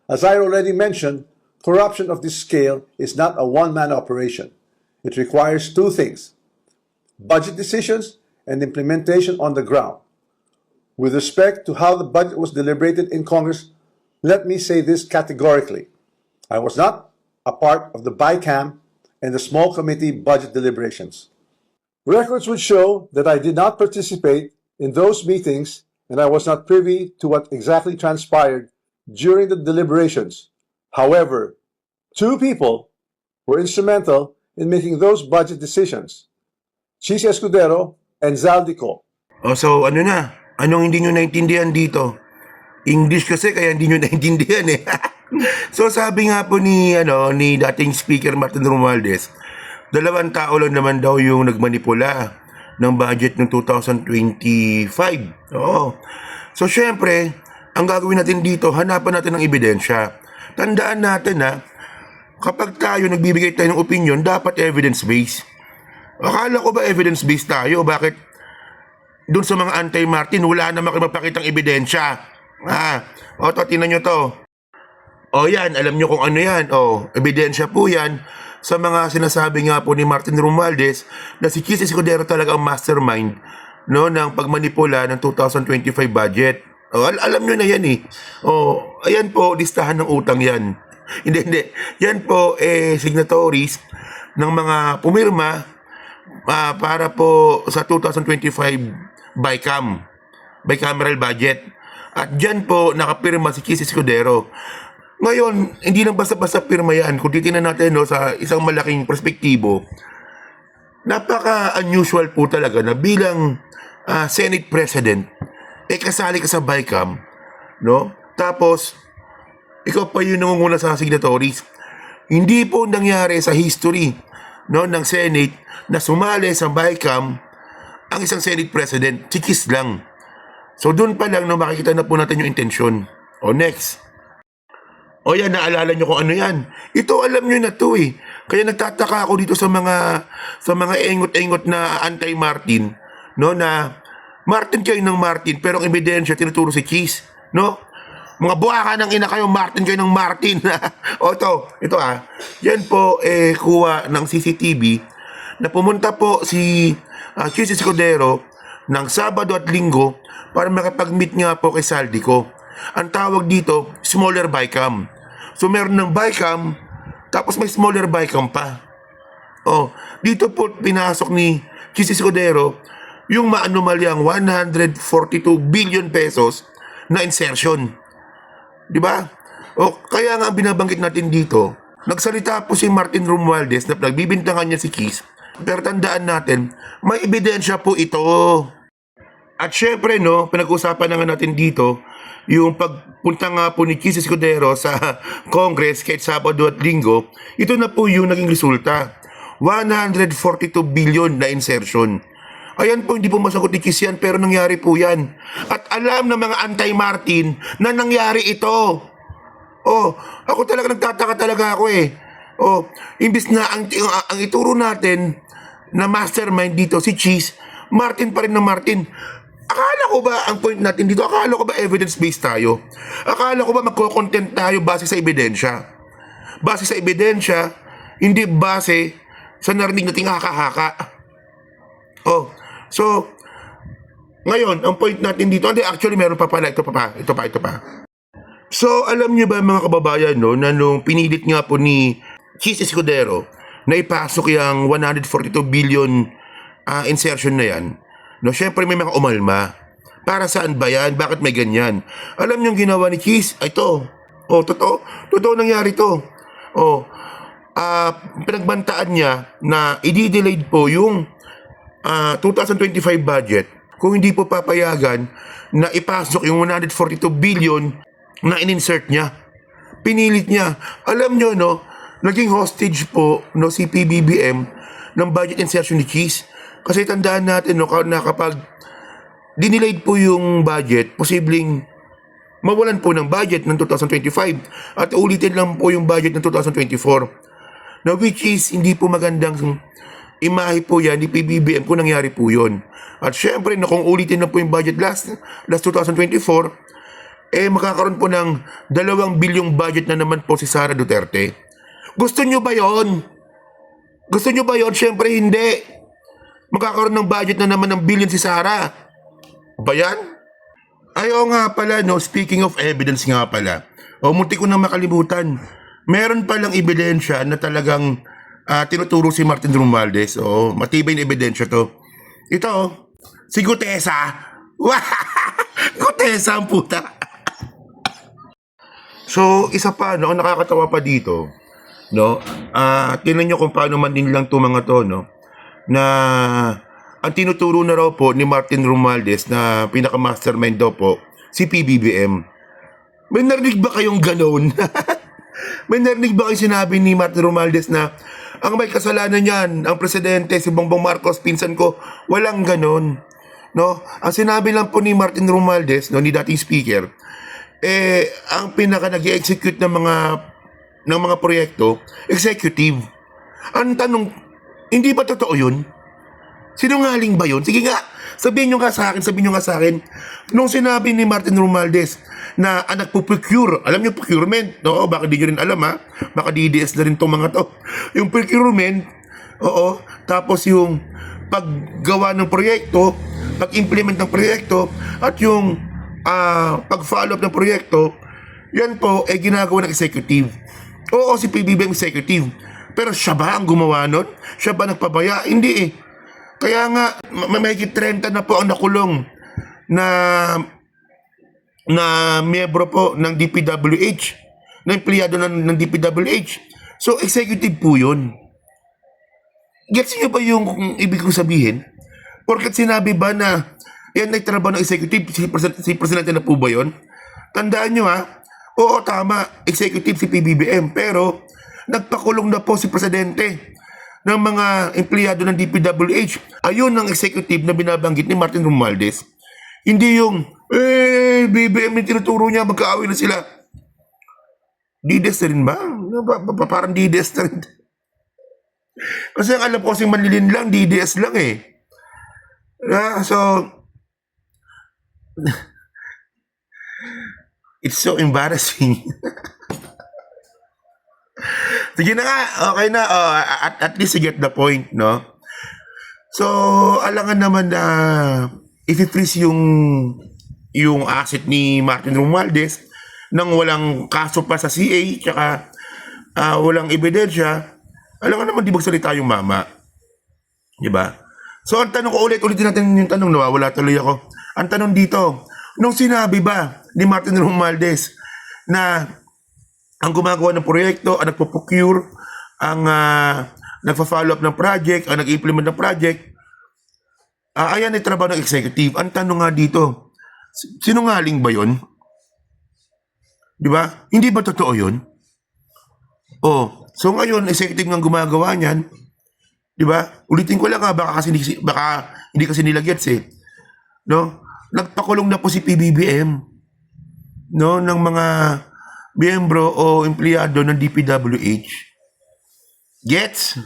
As I already mentioned, corruption of this scale is not a one-man operation. It requires two things: budget decisions and implementation on the ground. With respect to how the budget was deliberated in Congress, let me say this categorically. I was not a part of the BICAM and the small committee budget deliberations. Records would show that I did not participate in those meetings and I was not privy to what exactly transpired during the deliberations. However, two people were instrumental in making those budget decisions: Chis Escudero and Zaldico. So ano na? Anong hindi nyo naintindihan dito? English kasi kaya hindi nyo naintindihan eh. So sabi nga po ni dating Speaker Martin Romualdez, dalawang tao lang naman daw yung nagmanipula ng budget ng 2025. Oo. So syempre, ang gagawin natin dito, hanapan natin ng ebidensya. Tandaan natin kapag tayo nagbibigay tayo ng opinion, dapat evidence-based. Akala ko ba evidence-based tayo? Bakit doon sa mga anti-Martin, wala naman kayo magpakitang ebidensya? Tinan nyo to. Yan, alam nyo kung ano yan. Ebidensya po yan sa mga sinasabi nga po ni Martin Romualdez na si Chis Escudero talaga ang mastermind ng pagmanipula ng 2025 budget. Alam nyo na yan eh. Ayan po, listahan ng utang yan. Hindi. Yan po, signatories ng mga pumirma para po sa 2025 bicameral budget. At dyan po nakapirma si Chis Escudero. Ngayon, hindi lang basta-basta pirma yan. Kung titignan natin sa isang malaking perspektibo, napaka-unusual po talaga na bilang Senate President, kasali ka sa BICAM, no? Tapos, ikaw pa yung nangunguna sa signatories. Hindi po nangyari sa history ng Senate na sumali sa BICAM ang isang Senate President, si Chis lang. So doon pa lang makikita na po natin yung intensyon. Next. Yan, naalala nyo kung ano yan. Ito alam nyo na to eh. Kaya nagtataka ako dito sa mga engot-engot na anti-Martin, na Martin kayo ng Martin, pero ang ebidensya tinuturo si Chis, Mga buwaka ng ina kayo, Martin kayo ng Martin. Ito Yan po kuha ng CCTV na pumunta po si Chis Escudero ng Sabado at Linggo para makapag-meet nga po kay Zaldico. Ang tawag dito, smaller BICAM. So meron ng BICAM, tapos may smaller BICAM pa. Dito po pinasok ni Chis Escudero yung maanumalyang 142 billion pesos na insertion. Di ba? Kaya nga binabanggit natin dito, nagsalita po si Martin Romualdez na nagbibintangan niya si Chis, pero tandaan natin, may ebidensya po ito. At syempre, pinag-usapan na nga natin dito, yung pagpunta nga po ni Chis Escudero sa Congress kahit Sabado at Linggo, ito na po yung naging resulta. 142 billion na insertion. Ayan po, hindi po masagot ni Chis yan, pero nangyari po yan. At alam ng mga anti-Martin na nangyari ito. Ako talaga nagtataka talaga ako eh. Imbis na ang ituro natin na mastermind dito si Chis, Martin pa rin na Martin. Akala ko ba ang point natin dito, akala ko ba evidence-based tayo? Akala ko ba magko-content tayo base sa ebidensya? Base sa ebidensya, hindi base sa narinig nating haka-haka. So, ngayon, ang point natin dito, actually meron pa pala, ito pa. So, alam niyo ba mga kababayan, na nung pinilit nga po ni Chis Escudero na ipasok yung 142 billion insertion na yan, syempre may mga umalma. Para saan ba yan? Bakit may ganyan? Alam niyo yung ginawa ni Chis? Ito. Totoo nangyari to. Pinagbantaan niya na i-delayed po yung 2025 budget kung hindi po papayagan na ipasok yung 142 billion na in-insert niya. Pinilit niya. Alam nyo, naging hostage po si PBBM ng budget insertion ni Chis. Kasi tandaan natin na kapag dinilayed po yung budget, posibleng mawalan po ng budget ng 2025 at ulitin lang po yung budget ng 2024. Which is hindi po magandang imahe po yan ni PBBM kung nangyari po yun. At syempre, kung ulitin na po yung budget last 2024, magkakaroon po ng 2 bilyong budget na naman po si Sara Duterte. Gusto nyo ba yon? Gusto nyo ba yon? Siyempre hindi. Magkakaroon ng budget na naman ng billion si Sara. Ba yan? Ay, oo nga pala, no? Speaking of evidence nga pala. Munti ko nang makalimutan. Meron palang ebidensya na talagang tinuturo si Martin Romualdez. Matibay na ebidensya to. Ito, si Gutesa. Gutesa ang puta. So, isa pa, no, ang nakakatawa pa dito, no, tingnan nyo kung paano man din lang to mga to, no, na ang tinuturo na raw po ni Martin Romualdez na pinaka-mastermind daw po, si PBBM. May narinig ba kayong ganon? May narinig ba kayong sinabi ni Martin Romualdez na ang may kasalanan yan, ang presidente, si Bongbong Marcos, pinsan ko, walang ganon. No? Ang sinabi lang po ni Martin Romualdez, no, ni dating speaker, ang pinaka nag-execute ng mga proyekto, executive. Ang tanong, hindi ba totoo yun? Sinungaling ba yun? Sige nga, sabihin nyo nga sa akin, nung sinabi ni Martin Romualdez na nagpo-procure, alam nyo procurement, no? Baka di nyo rin alam, ha? Baka DDS na rin itong mga to. Yung procurement, oo, tapos yung paggawa ng proyekto, pag-implement ng proyekto, at yung pag-follow up ng proyekto, yan po ay ginagawa ng executive. Oo, si PBBM executive. Pero siya ba ang gumawa nun? Siya ba nagpabaya? Hindi eh. Kaya nga, may 30 na po ang nakulong na miyembro po ng DPWH, na empleyado ng DPWH. So, executive po yun. Gets niyo ba yung ibig kong sabihin? Porket sinabi ba na yan ay trabaho ng executive, si presidente na po ba yun? Tandaan nyo ha, oo tama, executive si PBBM, pero nagpakulong na po si presidente ng mga empleyado ng DPWH. Ayun ang executive na binabanggit ni Martin Romualdez. Hindi yung, BBM yung tinuturo niya, magkaaway na sila. DDS na rin ba? Parang DDS na rin. Kasi ang alam ko kasing manlilin lang, DDS lang eh. So, it's so embarrassing. Sige na nga, okay na. At least you get the point, no? So, alangan naman na i-freeze yung asset ni Martin Romualdez nang walang kaso pa sa CA, tsaka walang ebidensya. Alangan naman di magsalita yung mama. Diba? So, ang tanong ko ulitin natin yung tanong, nawawala tuloy ako. Ang tanong dito, nung sinabi ba ni Martin Romualdez na ang gumagawa ng proyekto, ang nagpo-procure, ang nagpa-follow up ng project, ang nag-implement ng project, ayan ay trabaho ng executive. Ang tanong nga dito, sinungaling ba yun? Di ba? Hindi ba totoo yun? So ngayon, executive nga gumagawa niyan, di ba? Ulitin ko lang baka hindi kasi nila gets eh. No? Nagpakulong na po si PBBM, no, ng mga miyembro o empleyado ng DPWH. Gets?